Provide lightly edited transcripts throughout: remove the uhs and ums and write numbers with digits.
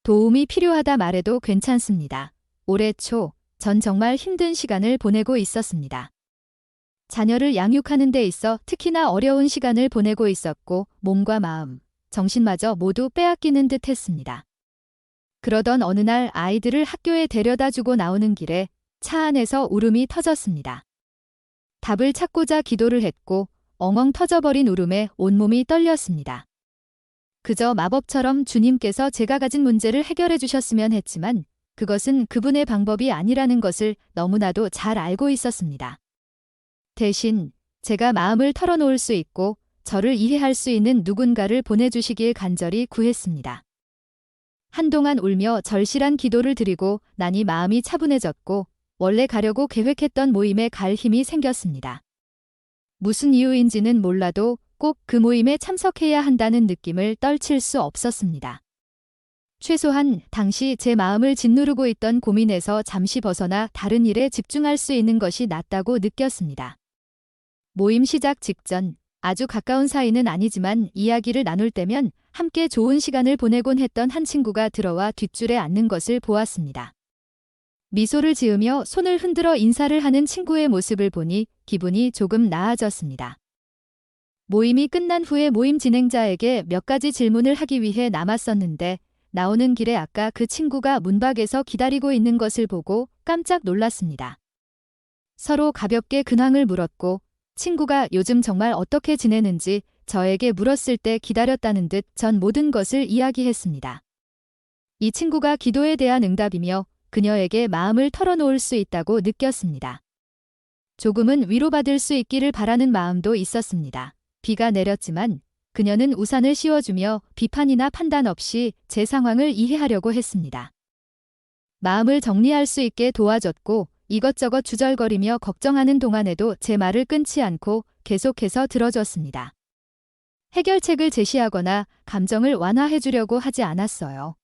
도움이 필요하다 말해도 괜찮습니다. 올해 초, 전 정말 힘든 시간을 보내고 있었습니다. 자녀를 양육하는 데 있어 특히나 어려운 시간을 보내고 있었고 몸과 마음, 정신마저 모두 빼앗기는 듯 했습니다. 그러던 어느 날 아이들을 학교에 데려다 주고 나오는 길에 차 안에서 울음이 터졌습니다. 답을 찾고자 기도를 했고 엉엉 터져버린 울음에 온몸이 떨렸습니다. 그저 마법처럼 주님께서 제가 가진 문제를 해결해 주셨으면 했지만 그것은 그분의 방법이 아니라는 것을 너무나도 잘 알고 있었습니다. 대신 제가 마음을 털어놓을 수 있고 저를 이해할 수 있는 누군가를 보내주시길 간절히 구했습니다. 한동안 울며 절실한 기도를 드리고 나니 마음이 차분해졌고 원래 가려고 계획했던 모임에 갈 힘이 생겼습니다. 무슨 이유인지는 몰라도 꼭 그 모임에 참석해야 한다는 느낌을 떨칠 수 없었습니다. 최소한 당시 제 마음을 짓누르고 있던 고민에서 잠시 벗어나 다른 일에 집중할 수 있는 것이 낫다고 느꼈습니다. 모임 시작 직전, 아주 가까운 사이는 아니지만 이야기를 나눌 때면 함께 좋은 시간을 보내곤 했던 한 친구가 들어와 뒷줄에 앉는 것을 보았습니다. 미소를 지으며 손을 흔들어 인사를 하는 친구의 모습을 보니 기분이 조금 나아졌습니다. 모임이 끝난 후에 모임 진행자에게 몇 가지 질문을 하기 위해 남았었는데 나오는 길에 아까 그 친구가 문 밖에서 기다리고 있는 것을 보고 깜짝 놀랐습니다. 서로 가볍게 근황을 물었고 친구가 요즘 정말 어떻게 지내는지 저에게 물었을 때 기다렸다는 듯 전 모든 것을 이야기했습니다. 이 친구가 기도에 대한 응답이며 그녀에게 마음을 털어놓을 수 있다고 느꼈습니다. 조금은 위로받을 수 있기를 바라는 마음도 있었습니다. 비가 내렸지만 그녀는 우산을 씌워주며 비판이나 판단 없이 제 상황을 이해하려고 했습니다. 마음을 정리할 수 있게 도와줬고 이것저것 주절거리며 걱정하는 동안에도 제 말을 끊지 않고 계속해서 들어줬습니다. 해결책을 제시하거나 감정을 완화해주려고 하지 않았어요.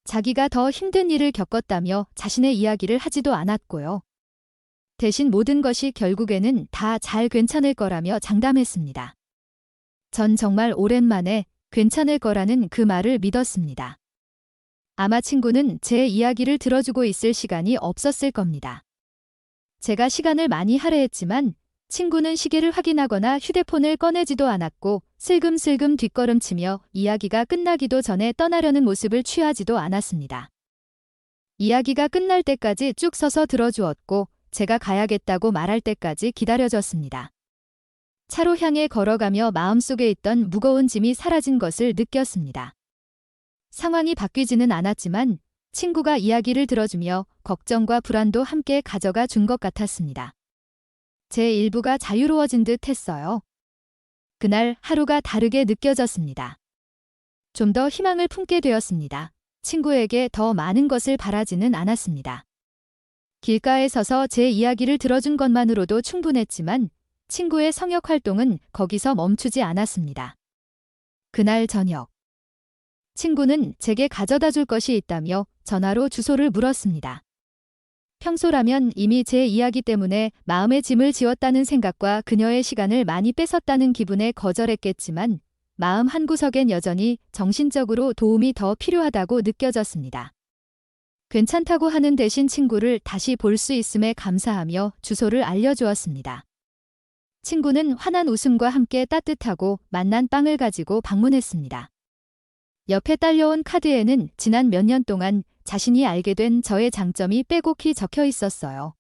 자기가 더 힘든 일을 겪었다며 자신의 이야기를 하지도 않았고요. 대신 모든 것이 결국에는 다 잘 괜찮을 거라며 장담했습니다. 전 정말 오랜만에 괜찮을 거라는 그 말을 믿었습니다. 아마 친구는 제 이야기를 들어주고 있을 시간이 없었을 겁니다. 제가 시간을 많이 할애했지만 친구는 시계를 확인하거나 휴대폰을 꺼내지도 않았고 슬금슬금 뒷걸음치며 이야기가 끝나기도 전에 떠나려는 모습을 취하지도 않았습니다. 이야기가 끝날 때까지 쭉 서서 들어주었고 제가 가야겠다고 말할 때까지 기다려줬습니다. 차로 향해 걸어가며 마음속에 있던 무거운 짐이 사라진 것을 느꼈습니다. 상황이 바뀌지는 않았지만 친구가 이야기를 들어주며 걱정과 불안도 함께 가져가 준 것 같았습니다. 제 일부가 자유로워진 듯 했어요. 그날 하루가 다르게 느껴졌습니다. 좀 더 희망을 품게 되었습니다. 친구에게 더 많은 것을 바라지는 않았습니다. 길가에 서서 제 이야기를 들어준 것만으로도 충분했지만 친구의 성역 활동은 거기서 멈추지 않았습니다. 그날 저녁, 친구는 제게 가져다 줄 것이 있다며 전화로 주소를 물었습니다. 평소라면 이미 제 이야기 때문에 마음의 짐을 지웠다는 생각과 그녀의 시간을 많이 뺏었다는 기분에 거절했겠지만 마음 한구석엔 여전히 정신적으로 도움이 더 필요하다고 느껴졌습니다. 괜찮다고 하는 대신 친구를 다시 볼 수 있음에 감사하며 주소를 알려주었습니다. 친구는 환한 웃음과 함께 따뜻하고 맛난 빵을 가지고 방문했습니다. 옆에 딸려온 카드에는 지난 몇 년 동안 자신이 알게 된 저의 장점이 빼곡히 적혀 있었어요.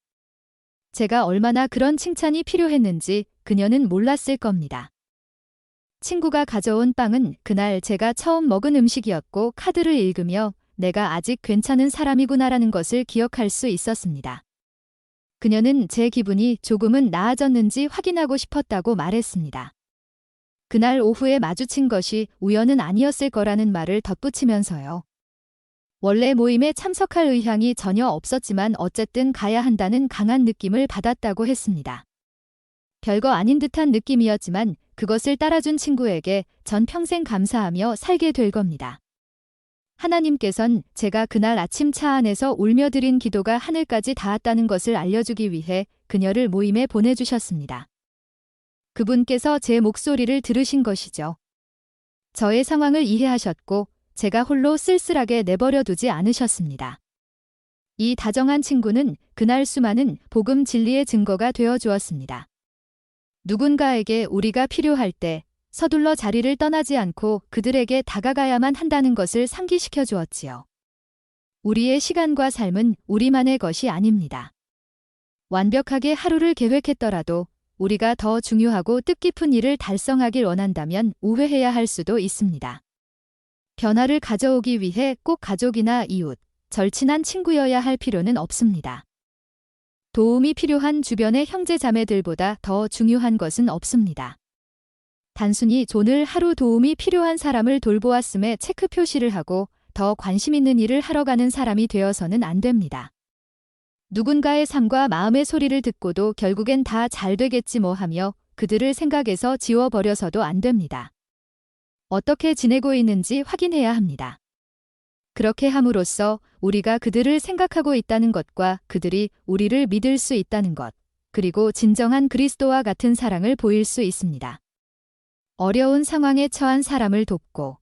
제가 얼마나 그런 칭찬이 필요했는지 그녀는 몰랐을 겁니다. 친구가 가져온 빵은 그날 제가 처음 먹은 음식이었고 카드를 읽으며 내가 아직 괜찮은 사람이구나라는 것을 기억할 수 있었습니다. 그녀는 제 기분이 조금은 나아졌는지 확인하고 싶었다고 말했습니다. 그날 오후에 마주친 것이 우연은 아니었을 거라는 말을 덧붙이면서요. 원래 모임에 참석할 의향이 전혀 없었지만 어쨌든 가야 한다는 강한 느낌을 받았다고 했습니다. 별거 아닌 듯한 느낌이었지만 그것을 따라준 친구에게 전 평생 감사하며 살게 될 겁니다. 하나님께선 제가 그날 아침 차 안에서 울며 드린 기도가 하늘까지 닿았다는 것을 알려주기 위해 그녀를 모임에 보내주셨습니다. 그분께서 제 목소리를 들으신 것이죠. 저의 상황을 이해하셨고 제가 홀로 쓸쓸하게 내버려 두지 않으셨습니다. 이 다정한 친구는 그날 수많은 복음 진리의 증거가 되어 주었습니다. 누군가에게 우리가 필요할 때 서둘러 자리를 떠나지 않고 그들에게 다가가야만 한다는 것을 상기시켜 주었지요. 우리의 시간과 삶은 우리만의 것이 아닙니다. 완벽하게 하루를 계획했더라도 우리가 더 중요하고 뜻깊은 일을 달성하길 원한다면 우회해야 할 수도 있습니다. 변화를 가져오기 위해 꼭 가족이나 이웃, 절친한 친구여야 할 필요는 없습니다. 도움이 필요한 주변의 형제 자매들보다 더 중요한 것은 없습니다. 단순히 오늘 하루 도움이 필요한 사람을 돌보았음에 체크 표시를 하고 더 관심 있는 일을 하러 가는 사람이 되어서는 안 됩니다. 누군가의 삶과 마음의 소리를 듣고도 결국엔 다 잘 되겠지 뭐 하며 그들을 생각에서 지워버려서도 안 됩니다. 어떻게 지내고 있는지 확인해야 합니다. 그렇게 함으로써 우리가 그들을 생각하고 있다는 것과 그들이 우리를 믿을 수 있다는 것, 그리고 진정한 그리스도와 같은 사랑을 보일 수 있습니다. 어려운 상황에 처한 사람을 돕고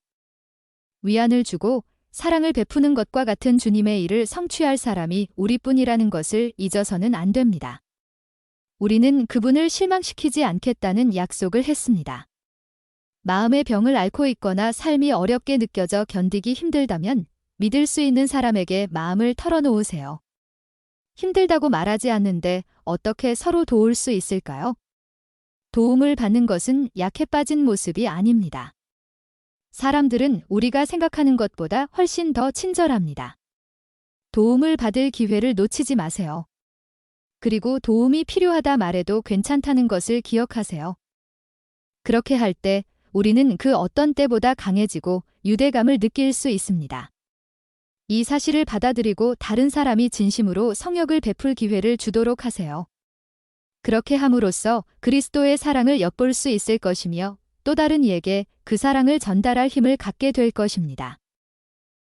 위안을 주고 사랑을 베푸는 것과 같은 주님의 일을 성취할 사람이 우리뿐이라는 것을 잊어서는 안 됩니다. 우리는 그분을 실망시키지 않겠다는 약속을 했습니다. 마음의 병을 앓고 있거나 삶이 어렵게 느껴져 견디기 힘들다면 믿을 수 있는 사람에게 마음을 털어놓으세요. 힘들다고 말하지 않는데 어떻게 서로 도울 수 있을까요? 도움을 받는 것은 약해 빠진 모습이 아닙니다. 사람들은 우리가 생각하는 것보다 훨씬 더 친절합니다. 도움을 받을 기회를 놓치지 마세요. 그리고 도움이 필요하다 말해도 괜찮다는 것을 기억하세요. 그렇게 할 때 우리는 그 어떤 때보다 강해지고 유대감을 느낄 수 있습니다. 이 사실을 받아들이고 다른 사람이 진심으로 성역을 베풀 기회를 주도록 하세요. 그렇게 함으로써 그리스도의 사랑을 엿볼 수 있을 것이며 또 다른 이에게 그 사랑을 전달할 힘을 갖게 될 것입니다.